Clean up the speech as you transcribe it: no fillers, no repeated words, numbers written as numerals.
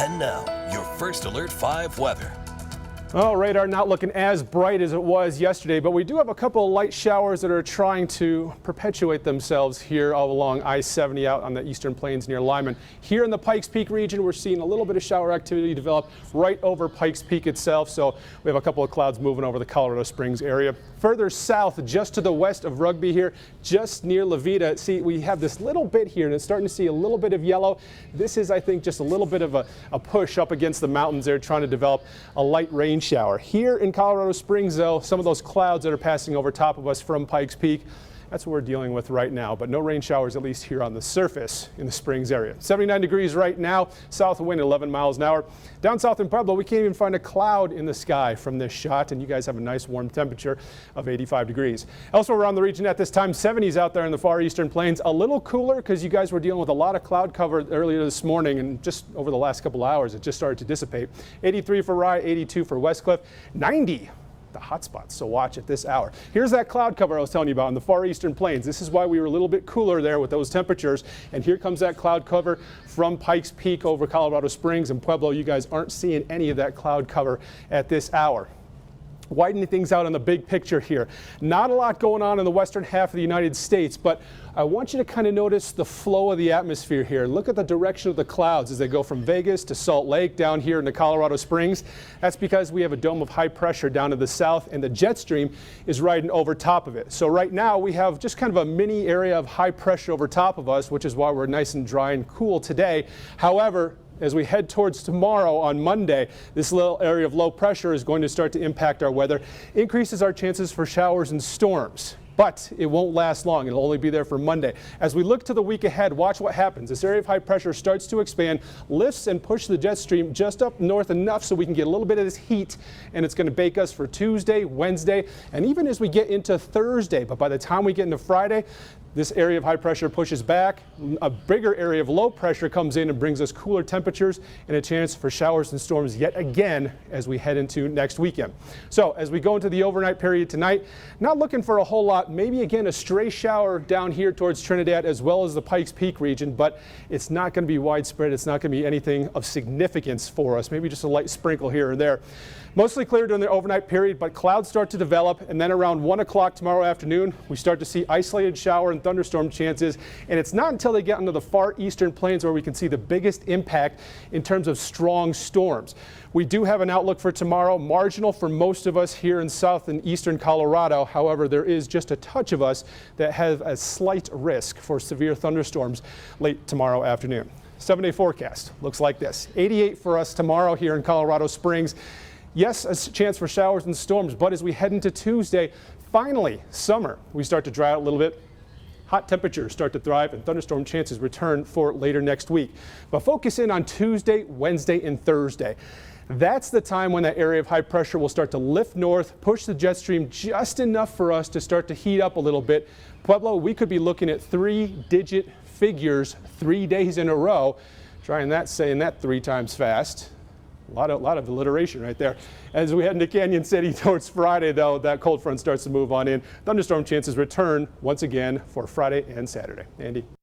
And now, your first Alert 5 weather. Well, radar not looking as bright as it was yesterday, but we do have a couple of light showers that are trying to perpetuate themselves here all along I-70 out on the eastern plains near Lyman. Here in the Pikes Peak region, we're seeing a little bit of shower activity develop right over Pikes Peak itself, so we have a couple of clouds moving over the Colorado Springs area. Further south, just to the west of Rugby here, just near Levita, see, we have this little bit here, and it's starting to see a little bit of yellow. This is, I think, just a little bit of a push up against the mountains there, trying to develop a light rain shower. Here in Colorado Springs, though, some of those clouds that are passing over top of us from Pikes Peak, that's what we're dealing with right now, but no rain showers, at least here on the surface in the Springs area. 79 degrees right now, south wind 11 miles an hour. Down south in Pueblo, we can't even find a cloud in the sky from this shot, and you guys have a nice warm temperature of 85 degrees. Elsewhere around the region at this time, 70s out there in the far eastern plains. A little cooler because you guys were dealing with a lot of cloud cover earlier this morning, and just over the last couple hours, it just started to dissipate. 83 for Rye, 82 for Westcliff, 90 the hot spots, so watch at this hour. Here's that cloud cover I was telling you about in the far eastern plains. This is why we were a little bit cooler there with those temperatures. And here comes that cloud cover from Pikes Peak over Colorado Springs and Pueblo. You guys aren't seeing any of that cloud cover at this hour. Widening things out on the big picture here. Not a lot going on in the western half of the United States, but I want you to kind of notice the flow of the atmosphere here. Look at the direction of the clouds as they go from Vegas to Salt Lake down here into Colorado Springs. That's because we have a dome of high pressure down to the south, and the jet stream is riding over top of it. So right now we have just kind of a mini area of high pressure over top of us, which is why we're nice and dry and cool today. However, as we head towards tomorrow on Monday, this little area of low pressure is going to start to impact our weather, increases our chances for showers and storms. But it won't last long. It'll only be there for Monday. As we look to the week ahead, watch what happens. This area of high pressure starts to expand, lifts and pushes the jet stream just up north enough so we can get a little bit of this heat, and it's going to bake us for Tuesday, Wednesday, and even as we get into Thursday. But by the time we get into Friday, this area of high pressure pushes back, a bigger area of low pressure comes in and brings us cooler temperatures and a chance for showers and storms yet again as we head into next weekend. So as we go into the overnight period tonight, not looking for a whole lot, maybe again a stray shower down here towards Trinidad as well as the Pikes Peak region, but it's not going to be widespread. It's not going to be anything of significance for us, maybe just a light sprinkle here or there. Mostly clear during the overnight period, but clouds start to develop, and then around 1 o'clock tomorrow afternoon, we start to see isolated shower and thunderstorm chances, and it's not until they get into the far eastern plains where we can see the biggest impact in terms of strong storms. We do have an outlook for tomorrow, marginal for most of us here in south and eastern Colorado. However, there is just a touch of us that have a slight risk for severe thunderstorms late tomorrow afternoon. 7-day forecast looks like this. 88 for us tomorrow here in Colorado Springs. Yes, a chance for showers and storms, but as we head into Tuesday, finally, summer, we start to dry out a little bit. Hot temperatures start to thrive and thunderstorm chances return for later next week. But focus in on Tuesday, Wednesday, and Thursday. That's the time when that area of high pressure will start to lift north, push the jet stream just enough for us to start to heat up a little bit. Pueblo, we could be looking at 3-digit figures 3 days in a row. Trying that, saying that 3 times fast. A lot of alliteration right there. As we head into Canyon City towards Friday, though, that cold front starts to move on in. Thunderstorm chances return once again for Friday and Saturday. Andy.